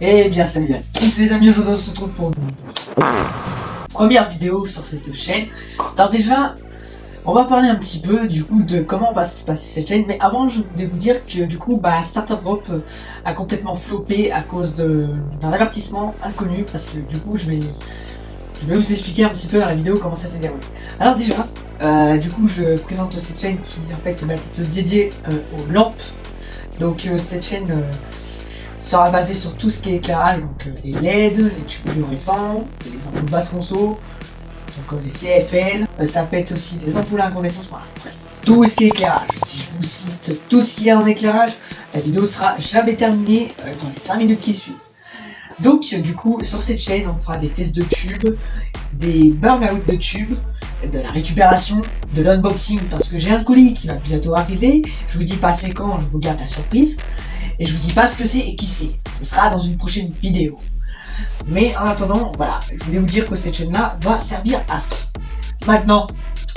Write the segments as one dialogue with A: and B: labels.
A: Eh bien salut à tous les amis, aujourd'hui on se retrouve pour une première vidéo sur cette chaîne. Alors déjà, on va parler un petit peu du coup de comment va se passer cette chaîne, mais avant je voulais vous dire que du coup Starter Drop a complètement floppé à cause d'un avertissement inconnu, parce que du coup je vais vous expliquer un petit peu dans la vidéo comment ça s'est déroulé. Alors déjà, du coup je présente cette chaîne qui en fait va être dédiée aux lampes. Donc cette chaîne sera basée sur tout ce qui est éclairage, donc les LED, les tubes fluorescents, les ampoules basse conso, donc les CFL, ça peut être aussi des ampoules à incandescence, voilà, bref, tout ce qui est éclairage. Si je vous cite tout ce qu'il y a en éclairage, la vidéo sera jamais terminée dans les 5 minutes qui suivent. Donc du coup sur cette chaîne on fera des tests de tubes, des burn-out de tubes, de la récupération, de l'unboxing, parce que j'ai un colis qui va bientôt arriver, je vous dis pas c'est quand, je vous garde la surprise, et je vous dis pas ce que c'est et qui c'est, ce sera dans une prochaine vidéo. Mais en attendant, voilà, je voulais vous dire que cette chaîne là va servir à ça. Maintenant,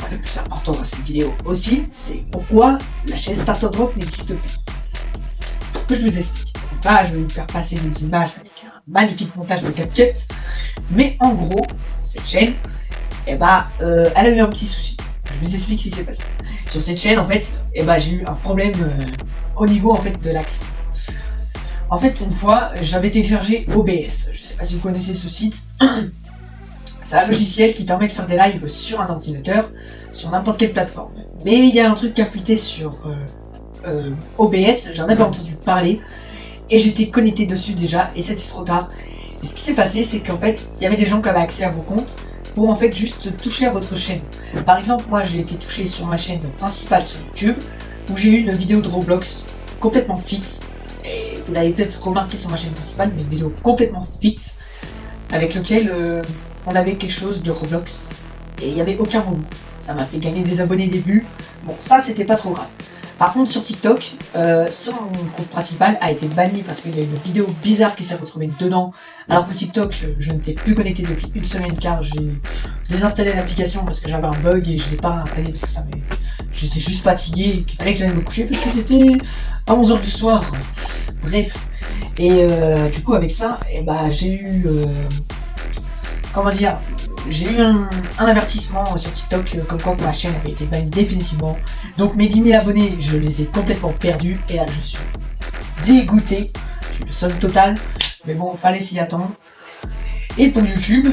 A: le plus important dans cette vidéo aussi, c'est pourquoi la chaîne Starter Drop n'existe plus. Que je vous explique. Donc là, je vais vous faire passer des images avec un magnifique montage de CapCut, mais en gros, cette chaîne, elle a eu un petit souci. Je vous explique ce qui s'est passé. Sur cette chaîne, en fait, j'ai eu un problème au niveau en fait de l'accès. En fait, une fois, j'avais téléchargé OBS. Je sais pas si vous connaissez ce site. C'est un logiciel qui permet de faire des lives sur un ordinateur, sur n'importe quelle plateforme. Mais il y a un truc qui a fuité sur OBS, j'en avais entendu parler, et j'étais connecté dessus déjà, et c'était trop tard. Et ce qui s'est passé, c'est qu'en fait, il y avait des gens qui avaient accès à vos comptes pour en fait juste toucher à votre chaîne. Par exemple, moi j'ai été touché sur ma chaîne principale sur YouTube, où j'ai eu une vidéo de Roblox complètement fixe. Et vous l'avez peut-être remarqué sur ma chaîne principale, mais une vidéo complètement fixe, avec lequel on avait quelque chose de Roblox, et il n'y avait aucun mouvement. Ça m'a fait gagner des abonnés, des vues. Bon, ça c'était pas trop grave. Par contre sur TikTok, son compte principal a été banni parce qu'il y a une vidéo bizarre qui s'est retrouvée dedans. Alors que TikTok, je n'étais plus connecté depuis une semaine car j'ai désinstallé l'application parce que j'avais un bug et je l'ai pas installé parce que j'étais juste fatigué et qu'il fallait que j'aille me coucher parce que c'était à 11h du soir. Bref. Et du coup avec ça, j'ai eu... comment dire, j'ai eu un avertissement sur TikTok comme quoi ma chaîne avait été bannie définitivement. Donc mes 10 000 abonnés, je les ai complètement perdus et là je suis dégoûté. J'ai le seum total, mais bon, fallait s'y attendre. Et pour YouTube,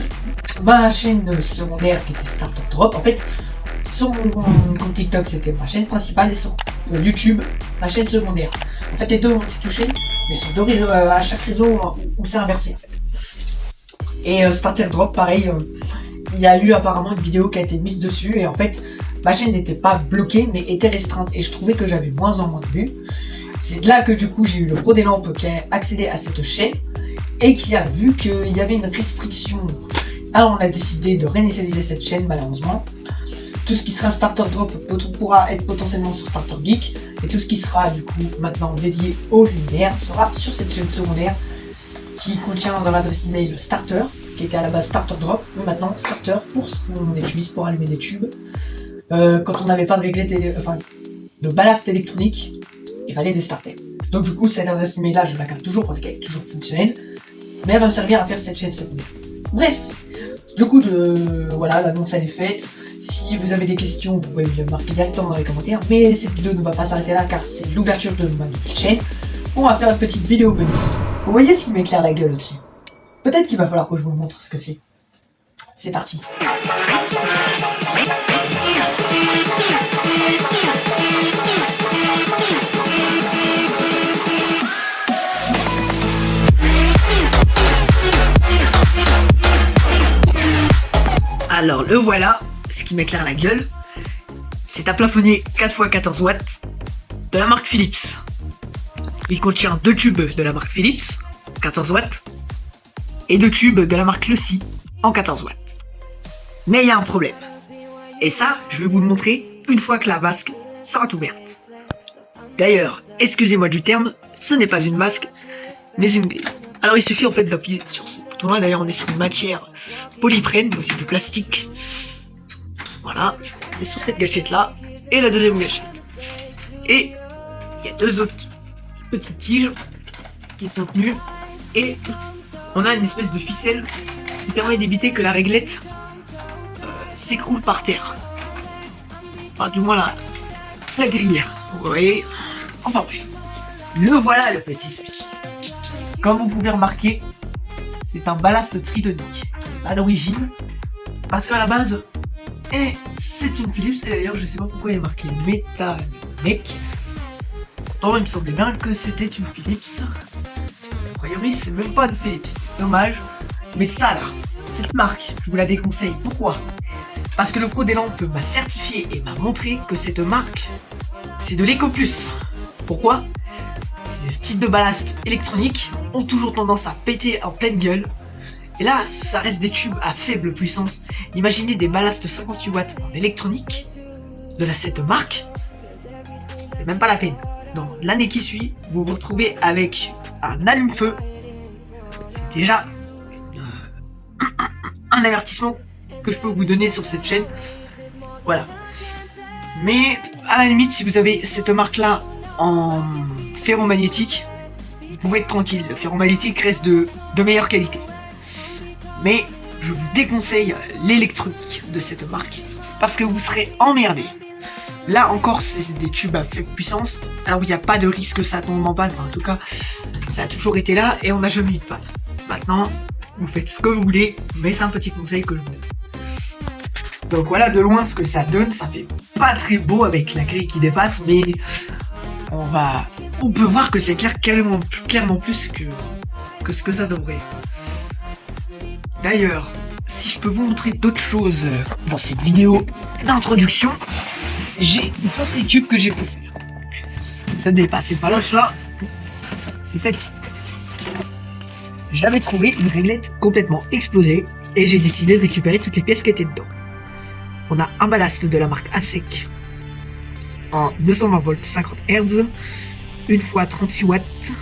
A: ma chaîne secondaire qui était Starter Drop, en fait, sur mon compte TikTok c'était ma chaîne principale et sur YouTube, ma chaîne secondaire. En fait les deux ont été touchés, mais sur deux réseaux, à chaque réseau où c'est inversé en fait. Et Starter Drop, pareil, il y a eu apparemment une vidéo qui a été mise dessus et en fait ma chaîne n'était pas bloquée mais était restreinte et je trouvais que j'avais moins en moins de vues. C'est de là que du coup j'ai eu le pro des lampes qui a accédé à cette chaîne et qui a vu qu'il y avait une restriction. Alors on a décidé de réinitialiser cette chaîne malheureusement. Tout ce qui sera Starter Drop pourra être potentiellement sur Starter Geek et tout ce qui sera du coup maintenant dédié aux luminaires sera sur cette chaîne secondaire qui contient dans l'adresse email Starter, qui était à la base Starter Drop, mais maintenant Starter pour ce qu'on utilise pour allumer des tubes. Quand on n'avait pas de réglet de ballast électronique, il fallait des starters. Donc du coup cette adresse email là je la garde toujours parce qu'elle est toujours fonctionnelle, mais elle va me servir à faire cette chaîne secondaire. Bref, du coup voilà, l'annonce elle est faite. Si vous avez des questions, vous pouvez me le marquer directement dans les commentaires, mais cette vidéo ne va pas s'arrêter là car c'est l'ouverture de ma nouvelle chaîne. On va faire une petite vidéo bonus. Vous voyez ce qui m'éclaire la gueule au-dessus? Peut-être qu'il va falloir que je vous montre ce que c'est. C'est parti. Alors le voilà, ce qui m'éclaire la gueule. C'est un plafonnier 4x14 watts de la marque Philips. Il contient 2 tubes de la marque Philips, 14 watts, et 2 tubes de la marque Lucy, en 14 watts. Mais il y a un problème. Et ça, je vais vous le montrer une fois que la vasque sera ouverte. D'ailleurs, excusez-moi du terme, ce n'est pas une vasque, mais une grille. Alors il suffit en fait d'appuyer sur ce bouton-là. D'ailleurs on est sur une matière polyprène, donc c'est du plastique. Voilà, on est sur cette gâchette-là, et la deuxième gâchette. Et il y a 2 autres petites tiges qui sont tenues et on a une espèce de ficelle qui permet d'éviter que la réglette s'écroule par terre. Enfin, du moins la grille. Vous voyez. Enfin bref. Le voilà le petit souci. Comme vous pouvez remarquer, c'est un ballast tridonique. À l'origine, parce qu'à la base, c'est une Philips, et d'ailleurs je sais pas pourquoi il est marqué Metal Mec. Pourtant il me semblait bien que c'était une Philips. A priori c'est même pas une Philips, dommage. Mais ça là, cette marque, je vous la déconseille. Pourquoi? Parce que le pro des lampes m'a certifié et m'a montré que cette marque, c'est de l'EcoPlus. Pourquoi? Ces types de ballast électroniques ont toujours tendance à péter en pleine gueule. Et là, ça reste des tubes à faible puissance. Imaginez des ballasts 58 watts en électronique de cette marque. C'est même pas la peine. Dans l'année qui suit, vous vous retrouvez avec un allume-feu. C'est déjà un avertissement que je peux vous donner sur cette chaîne. Voilà. Mais à la limite, si vous avez cette marque-là en ferromagnétique, vous pouvez être tranquille. Le ferromagnétique reste de meilleure qualité. Mais je vous déconseille l'électronique de cette marque parce que vous serez emmerdé. Là encore, c'est des tubes à faible puissance. Alors il n'y a pas de risque que ça tombe en panne. Enfin, en tout cas, ça a toujours été là et on n'a jamais eu de panne. Maintenant, vous faites ce que vous voulez, mais c'est un petit conseil que je vous donne. Donc voilà de loin ce que ça donne. Ça fait pas très beau avec la grille qui dépasse, mais on peut voir que c'est clairement plus que ce que ça devrait. D'ailleurs, si je peux vous montrer d'autres choses dans cette vidéo d'introduction, j'ai une autre tube que j'ai pu faire. Ça ne dépasse pas l'autre là, c'est celle-ci. J'avais trouvé une réglette complètement explosée et j'ai décidé de récupérer toutes les pièces qui étaient dedans. On a un ballast de la marque ASEC en 220 volts 50 Hz, une fois 36 watts.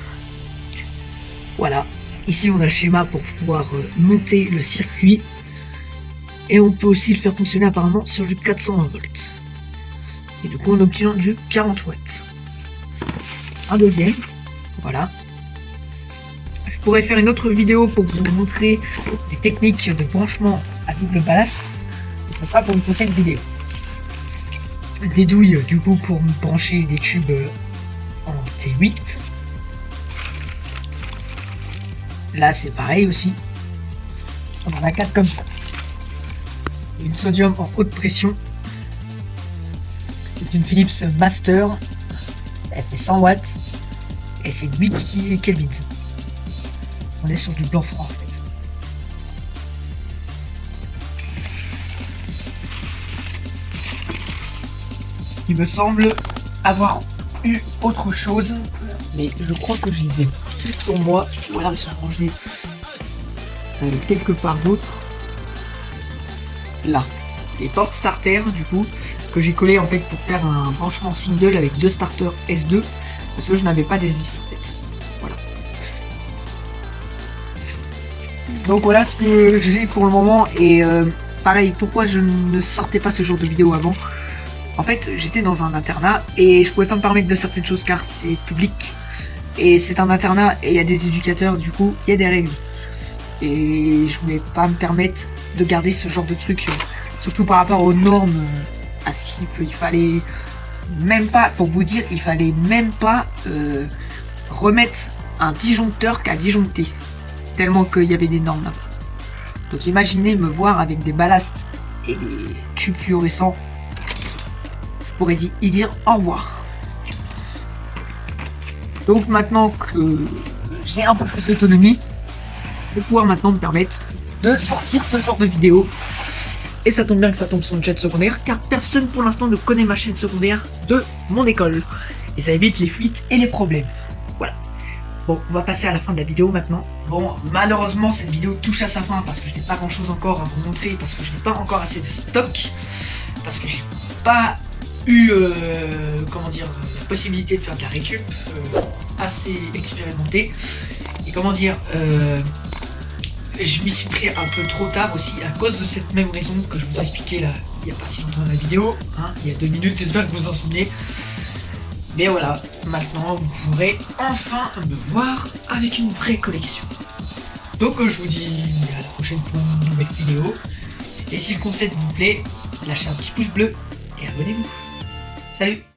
A: Voilà. Ici on a le schéma pour pouvoir monter le circuit et on peut aussi le faire fonctionner apparemment sur du 420 volts. Et du coup on obtient du 40 watts. Un deuxième, voilà. Je pourrais faire une autre vidéo pour vous montrer des techniques de branchement à double ballast. Ce sera pour une prochaine vidéo. Des douilles du coup pour brancher des tubes en T8. Là c'est pareil aussi. On en a 4 comme ça. Une sodium en haute pression. C'est une Philips Master. Elle fait 100 watts. Et c'est 8 kelvins. On est sur du blanc froid en fait. Il me semble avoir eu autre chose. Mais je crois que je les ai plus sur moi. Voilà, ils sont rangés quelque part d'autre. Là. Les portes starter du coup. Que j'ai collé en fait pour faire un branchement single avec 2 starters S2. Parce que je n'avais pas des 10 en fait. Voilà. Donc voilà ce que j'ai pour le moment. Et pareil, pourquoi je ne sortais pas ce genre de vidéo avant. En fait, j'étais dans un internat et je pouvais pas me permettre de certaines choses car c'est public. Et c'est un internat et il y a des éducateurs, du coup, il y a des règles. Et je voulais pas me permettre de garder ce genre de truc, surtout par rapport aux normes, à ce qu'il fallait même pas, pour vous dire, il fallait même pas remettre un disjoncteur qu'à disjoncter. Tellement qu'il y avait des normes là-bas. Donc imaginez me voir avec des ballasts et des tubes fluorescents. Je pourrais y dire au revoir. Donc maintenant que j'ai un peu plus d'autonomie, je vais pouvoir maintenant me permettre de sortir ce genre de vidéo. Et ça tombe bien que ça tombe sur une chaîne secondaire, car personne pour l'instant ne connaît ma chaîne secondaire de mon école. Et ça évite les fuites et les problèmes. Voilà. Bon, on va passer à la fin de la vidéo maintenant. Bon, malheureusement, cette vidéo touche à sa fin parce que je n'ai pas grand chose encore à vous montrer, parce que je n'ai pas encore assez de stock, parce que j'ai pas eu, la possibilité de faire de la récup assez expérimentée. Et comment dire, je m'y suis pris un peu trop tard aussi à cause de cette même raison que je vous expliquais là, il n'y a pas si longtemps dans la vidéo, hein, il y a 2 minutes, j'espère que vous en souvenez. Mais voilà, maintenant vous pourrez enfin me voir avec une vraie collection. Donc je vous dis à la prochaine pour une nouvelle vidéo. Et si le concept vous plaît, lâchez un petit pouce bleu et abonnez-vous. Salut!